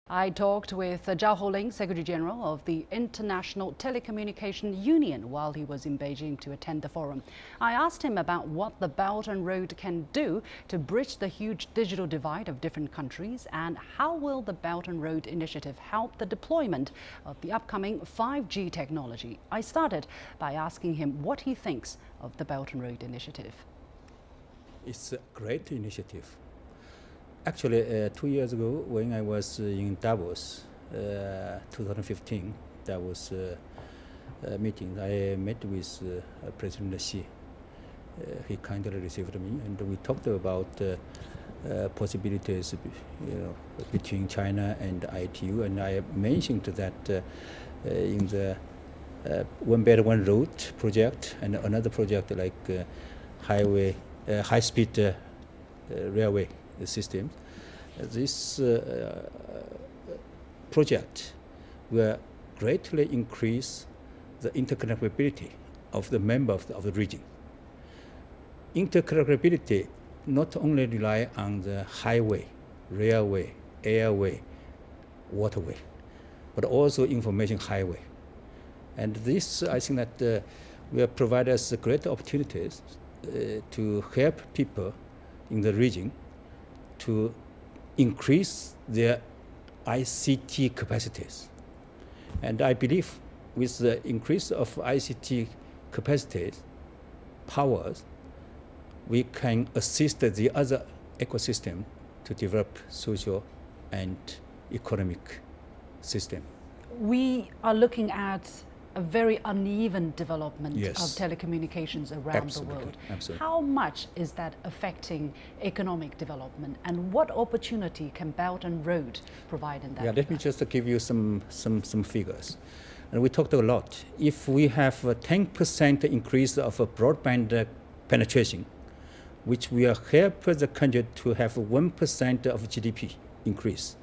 I talked with Zhao Houlin, Secretary General of the International Telecommunication Union, while he was in Beijing to attend the forum. I asked him about what the Belt and Road can do to bridge the huge digital divide of different countries, and how will the Belt and Road initiative help the deployment of the upcoming 5G technology. I started by asking him what he thinks of the Belt and Road initiative. It's a great initiative. Actually, 2 years ago, when I was in Davos, 2015, Davos meeting, I met with President Xi. He kindly received me, and we talked about possibilities, between China and ITU. And I mentioned that in the One Belt One Road project and another project like high-speed railway system. This project will greatly increase the interconnectivity of the members of the region. Interconnectivity not only rely on the highway, railway, airway, waterway, but also information highway. And this, I think that will provide us great opportunities to help people in the region to increase their ICT capacities. And I believe with the increase of ICT capacities, powers, we can assist the other ecosystem to develop social and economic system. We are looking at a very uneven development Yes. of telecommunications around Absolutely. the world. Absolutely. How much is that affecting economic development, and what opportunity can Belt and Road provide in that? Yeah, let me just give you some figures. And we talked a lot. If we have a 10% increase of a broadband penetration, which will help the country to have 1% of GDP increase.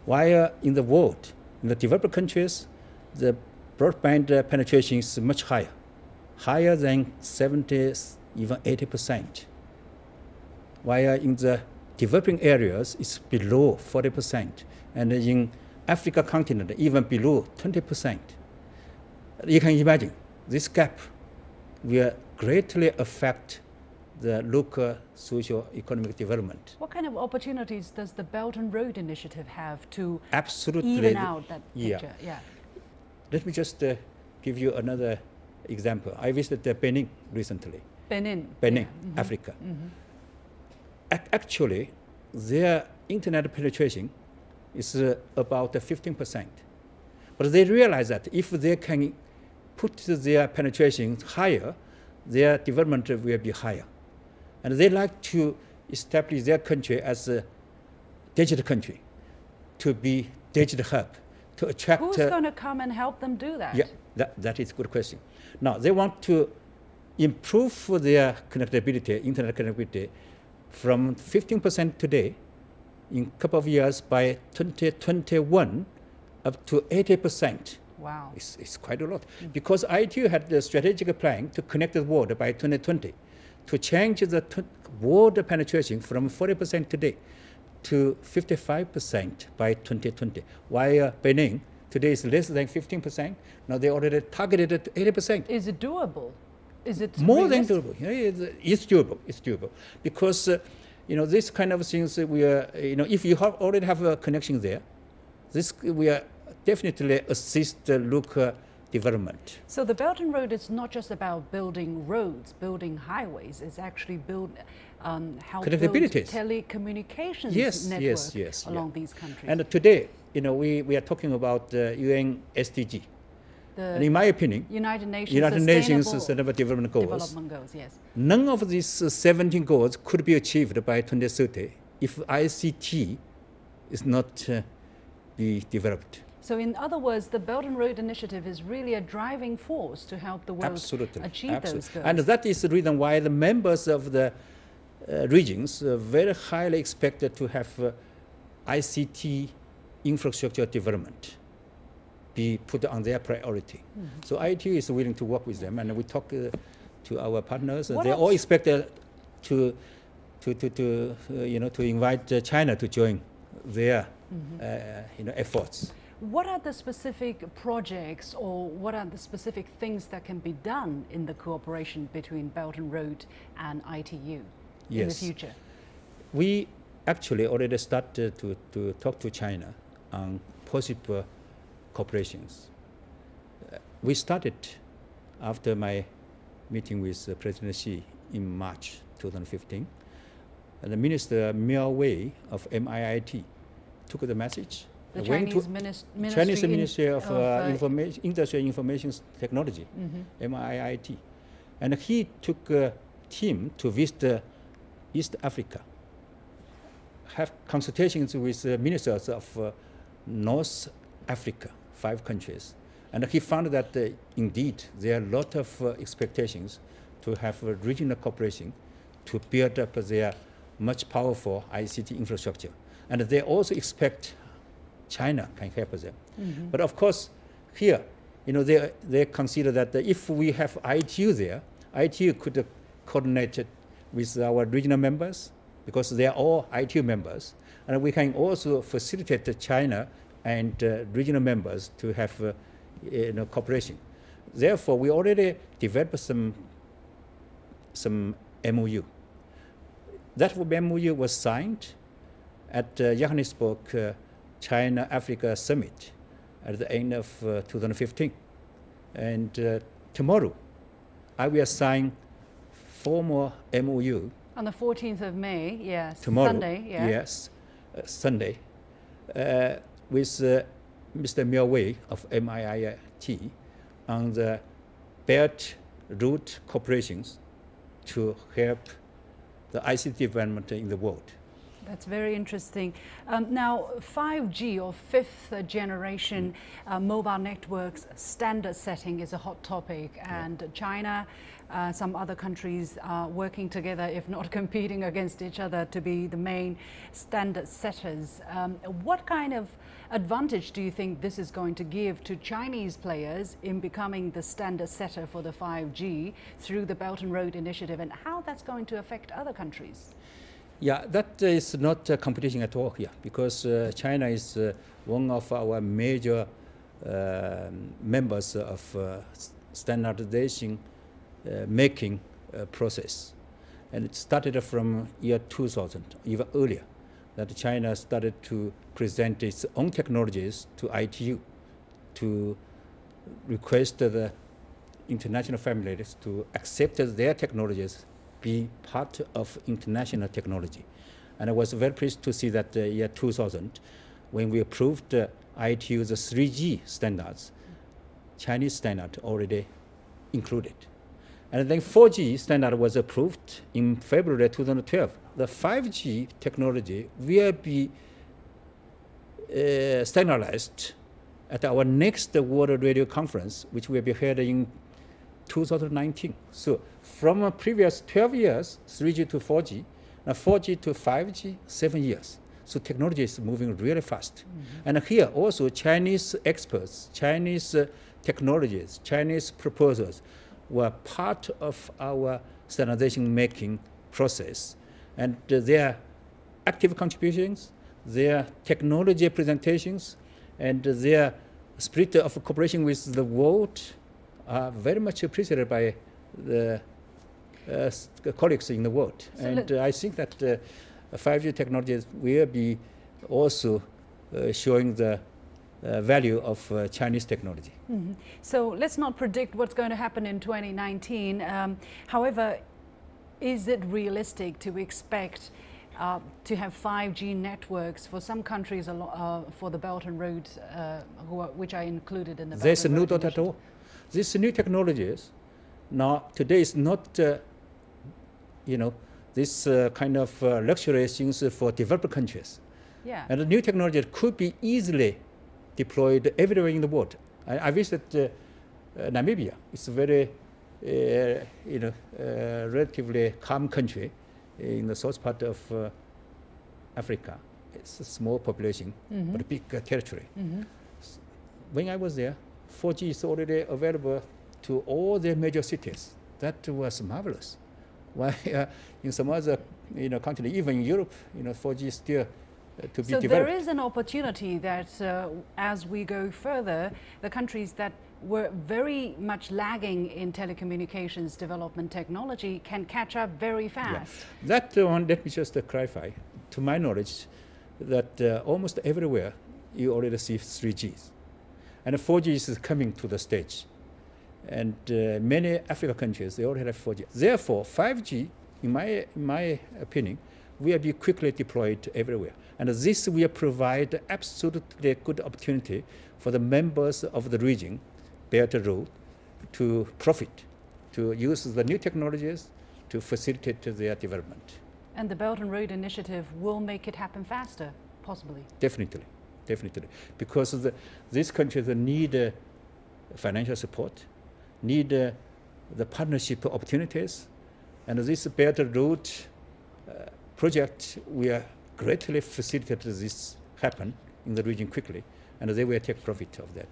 While in the world, in the developed countries, the broadband penetration is much higher than 70, even 80%. While in the developing areas, it's below 40%. And in Africa continent, even below 20%. You can imagine this gap will greatly affect the local social economic development. What kind of opportunities does the Belt and Road initiative have to Absolutely even out that picture? Yeah. Let me just give you another example. I visited Benin recently. Benin, yeah. Africa. Actually, their internet penetration is about 15%. But they realize that if they can put their penetration higher, their development will be higher. And they like to establish their country as a digital country, to be digital hub, to attract. Who's going to come and help them do that? Yeah, that is a good question. Now, they want to improve their connectivity, internet connectivity, from 15% today, in a couple of years by 2021, up to 80%. Wow. It's quite a lot. Because ITU had the strategic plan to connect the world by 2020, to change the world penetration from 40% today to 55% by 2020. While Benin today is less than 15%, now they already targeted at 80%. Is it doable? Is it more realistic? than doable? Yeah, it's doable. It's doable because this kind of things we are. If you already have a connection there, this we are definitely assist the local development. So the Belt and Road is not just about building roads, building highways. It's actually how build telecommunications network along these countries. And today, we are talking about UN SDG. And in my opinion, United Nations Sustainable Development Goals. Yes. None of these 17 goals could be achieved by 2030 if ICT is not be developed. So in other words, the Belt and Road initiative is really a driving force to help the world achieve those goals. And that is the reason why the members of the regions are very highly expected to have ICT infrastructure development be put on their priority. So ITU is willing to work with them, and we talk to our partners. They all expect to invite China to join their efforts. What are the specific projects or what are the specific things that can be done in the cooperation between Belt and Road and ITU in the future? We actually already started to talk to China on possible cooperations. We started after my meeting with President Xi in March 2015. And the Minister Miao Wei of MIIT took the message. The Chinese Ministry of Industrial Information Technology, MIIT. And he took a team to visit East Africa, have consultations with ministers of North Africa, 5 countries. And he found that indeed there are a lot of expectations to have regional cooperation to build up their much powerful ICT infrastructure. And they also expect China can help them. But of course, here, they consider that if we have ITU there, ITU could coordinate it with our regional members because they are all ITU members. And we can also facilitate China and regional members to have cooperation. Therefore, we already developed some MOU. That MOU was signed at Johannesburg China-Africa Summit at the end of 2015. And tomorrow, I will sign 4 more MOU. On the 14th of May, yes. Tomorrow, Sunday, yeah. Yes, Sunday, with Mr. Miao Wei of MIIT on the Belt Road cooperations to help the ICT development in the world. That's very interesting. Now, 5G or 5th generation mobile networks standard setting is a hot topic, and China, some other countries are working together, if not competing against each other, to be the main standard setters. What kind of advantage do you think this is going to give to Chinese players in becoming the standard setter for the 5G through the Belt and Road Initiative, and how that's going to affect other countries? Yeah, that is not a competition at all here, because China is one of our major members of standardization making process. And it started from year 2000, even earlier, that China started to present its own technologies to ITU to request the international families to accept their technologies be part of international technology. And I was very pleased to see that year 2000, when we approved ITU's 3G standards, Chinese standard already included. And then 4G standard was approved in February 2012. The 5G technology will be standardized at our next World Radio Conference, which will be held in 2019. So from a previous 12 years, 3G to 4G, now 4G to 5G, 7 years. So technology is moving really fast. And here also Chinese experts, Chinese technologies, Chinese proposals were part of our standardization making process. And their active contributions, their technology presentations, and their spirit of cooperation with the world are very much appreciated by the colleagues in the world. So and I think that 5G technologies will be also showing the value of Chinese technology. So let's not predict what's going to happen in 2019. However, is it realistic to expect to have 5G networks for some countries for the Belt and Road, which are included in the Belt There's and Road no doubt at all. These new technologies, now today is not, this kind of luxury things for developed countries. Yeah. And the new technology could be easily deployed everywhere in the world. I visited Namibia. It's a very, relatively calm country in the south part of Africa. It's a small population, but a big territory. When I was there, 4G is already available to all the major cities. That was marvelous. While in some other countries, even in Europe, 4G is still to be so developed. There is an opportunity that as we go further, the countries that were very much lagging in telecommunications development technology can catch up very fast. Yeah. That one, let me just clarify. To my knowledge, that almost everywhere you already see 3Gs. And 4G is coming to the stage. And many African countries, they already have 4G. Therefore, 5G, in my opinion, will be quickly deployed everywhere. And this will provide absolutely good opportunity for the members of the region, Belt and Road, to profit, to use the new technologies to facilitate their development. And the Belt and Road Initiative will make it happen faster, possibly. Definitely, definitely. Because these countries need financial support, need the partnership opportunities, and this Belt and Road project will greatly facilitate this happen in the region quickly, and they will take profit of that.